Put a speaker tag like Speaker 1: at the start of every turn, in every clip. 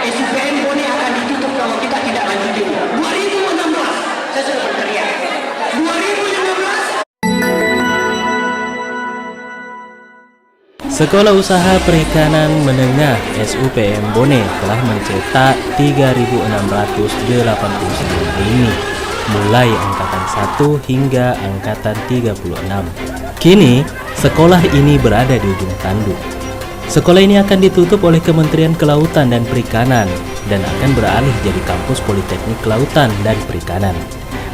Speaker 1: SUPM Bone akan ditutup kalau kita tidak lanjut demo. 2016 saya sudah berteriak. 2015
Speaker 2: Sekolah Usaha Perikanan Menengah SUPM Bone telah mencetak 3.689 ini, mulai angkatan 1 hingga angkatan 36. Kini, sekolah ini berada di ujung tanduk. Sekolah ini akan ditutup oleh Kementerian Kelautan dan Perikanan dan akan beralih jadi kampus Politeknik Kelautan dan Perikanan.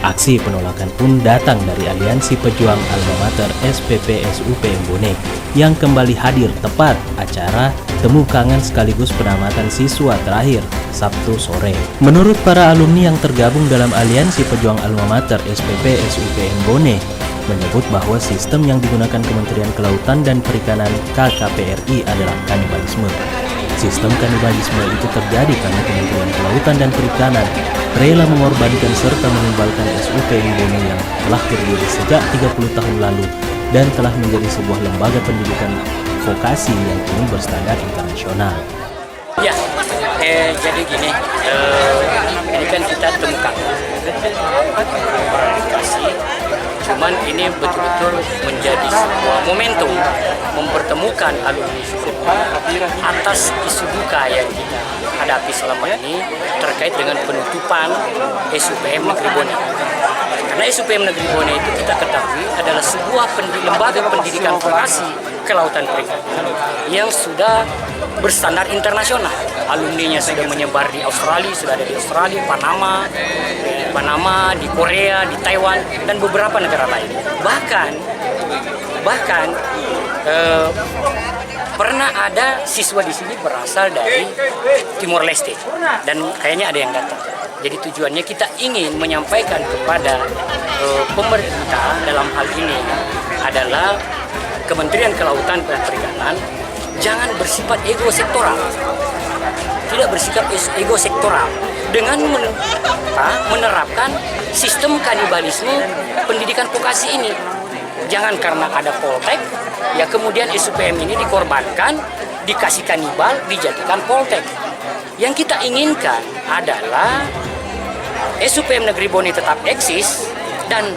Speaker 2: Aksi penolakan pun datang dari Aliansi Pejuang Alma Mater SPP SUPM Bone yang kembali hadir tepat acara temu kangen sekaligus penamatan siswa terakhir Sabtu sore. Menurut para alumni yang tergabung dalam Aliansi Pejuang Alma Mater SPP SUPM Bone menyebut bahwa sistem yang digunakan Kementerian Kelautan dan Perikanan KKPRI adalah kanibalisme. Sistem kanibalisme itu terjadi karena Kementerian Kelautan dan Perikanan rela mengorbankan serta menumbalkan SUPM Bone yang telah berdiri sejak 30 tahun lalu dan telah menjadi sebuah lembaga pendidikan vokasi yang kini berstandar internasional.
Speaker 3: Ya, jadi gini, ini kan kita temukan klarifikasi, cuman ini betul-betul menjadi sebuah momentum mempertemukan alumni atas isu duka yang kita hadapi selama ini terkait dengan penutupan SUPM Negeri Bone. Karena SUPM Negeri Bone itu kita ketahui adalah sebuah lembaga pendidikan vokasi kelautan perikanan yang sudah berstandar internasional. Alumninya sudah menyebar di Australia, sudah ada di Australia, Panama, di Korea, di Taiwan, dan beberapa negara lain. Bahkan pernah ada siswa di sini berasal dari Timor Leste dan kayaknya ada yang datang. Jadi tujuannya kita ingin menyampaikan kepada pemerintah dalam hal ini adalah Kementerian Kelautan dan Perikanan jangan bersifat ego sektoral. Tidak bersikap ego sektoral dengan menerapkan sistem kanibalisme pendidikan vokasi ini. Jangan karena ada Poltek, ya kemudian SUPM ini dikorbankan, dikasih kanibal, dijadikan Poltek. Yang kita inginkan adalah SUPM Negeri Bone tetap eksis dan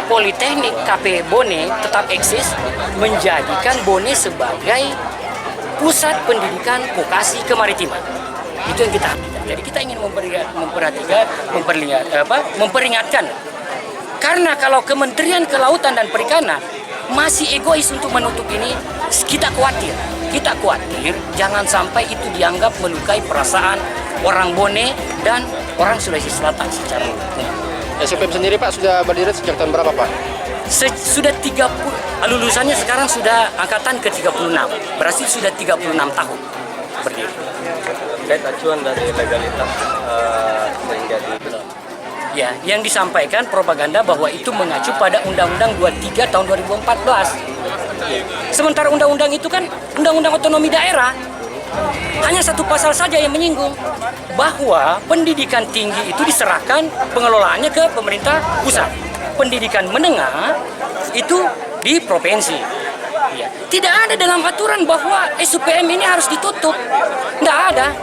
Speaker 3: Politeknik KP Bone tetap eksis, menjadikan Bone sebagai pusat pendidikan vokasi kemaritiman. Itu yang kita harapkan. Jadi kita ingin memperingatkan. Karena kalau Kementerian Kelautan dan Perikanan masih egois untuk menutup ini, kita khawatir. Kita khawatir jangan sampai itu dianggap melukai perasaan orang Bone dan orang Sulawesi Selatan secara umum.
Speaker 4: SUPM sendiri Pak sudah berdiri sejak tahun berapa Pak?
Speaker 3: Sudah 30, lulusannya sekarang sudah angkatan ke-36, berarti sudah 36 tahun berdiri.
Speaker 4: Terkait acuan dari legalitas sehingga
Speaker 3: Ya, yang disampaikan propaganda bahwa itu mengacu pada Undang-Undang 23 tahun 2014. Sementara undang-undang itu kan Undang-Undang Otonomi Daerah. Hanya satu pasal saja yang menyinggung bahwa pendidikan tinggi itu diserahkan pengelolaannya ke pemerintah pusat. Pendidikan menengah itu di provinsi. Ya. Tidak ada dalam aturan bahwa SUPM ini harus ditutup. Tidak ada.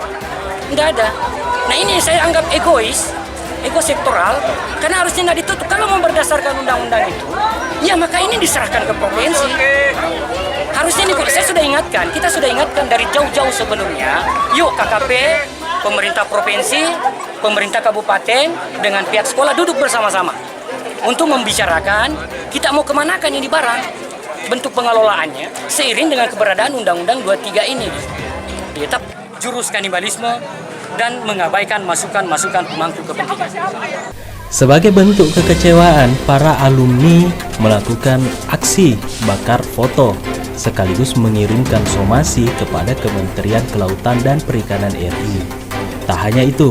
Speaker 3: Nah ini saya anggap egois, ego sektoral, karena harusnya nggak ditutup. Kalau mau berdasarkan undang-undang itu, ya maka ini diserahkan ke provinsi. Harusnya ini saya sudah ingatkan, kita sudah ingatkan dari jauh-jauh sebelumnya. Yuk KKP, pemerintah provinsi, pemerintah kabupaten dengan pihak sekolah duduk bersama-sama untuk membicarakan kita mau kemanakan ini barang, bentuk pengelolaannya seiring dengan keberadaan Undang-Undang 23 ini. Tetap jurus kanibalisme dan mengabaikan masukan-masukan pemangku kepentingan.
Speaker 2: Sebagai bentuk kekecewaan, para alumni melakukan aksi bakar foto sekaligus mengirimkan somasi kepada Kementerian Kelautan dan Perikanan RI. Tak hanya itu,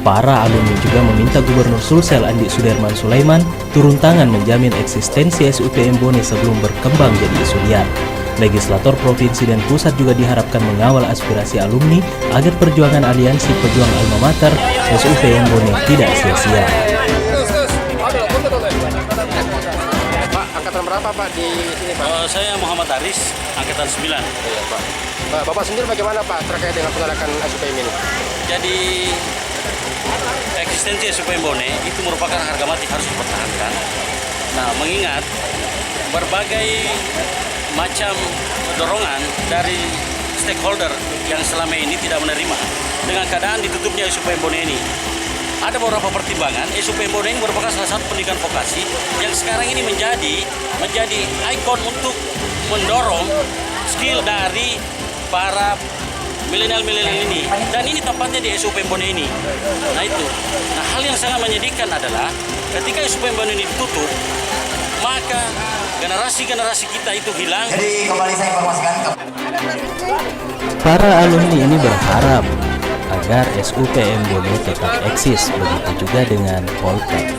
Speaker 2: para alumni juga meminta Gubernur Sulsel Andi Sudirman Sulaiman turun tangan menjamin eksistensi SUPM Bone sebelum berkembang jadi isu liar. Legislator provinsi dan pusat juga diharapkan mengawal aspirasi alumni agar perjuangan Aliansi Pejuang Alma Mater SUPM Bone tidak sia-sia.
Speaker 4: Pak, angkatan berapa Pak di sini Pak?
Speaker 5: Saya Muhammad Aris, angkatan 9.
Speaker 4: Iya Pak. Bapak sendiri bagaimana Pak terkait dengan penolakan SUPM ini?
Speaker 5: Jadi eksistensi SUPM Bone itu merupakan harga mati harus dipertahankan. Nah, mengingat berbagai macam dorongan dari stakeholder yang selama ini tidak menerima dengan keadaan ditutupnya SUPM Bone ini. Ada beberapa pertimbangan. SUPM Bone ini merupakan salah satu pendidikan vokasi yang sekarang ini menjadi ikon untuk mendorong skill dari para milenial-milenial ini, dan ini tempatnya di SUPM Bone ini. Nah itu, hal yang sangat menyedihkan adalah ketika SUPM Bone ini ditutup, maka generasi-generasi kita itu hilang.
Speaker 1: Jadi kembali saya informasikan ke
Speaker 2: Para alumni ini berharap agar SUPM Bone tetap eksis, begitu juga dengan Poltek.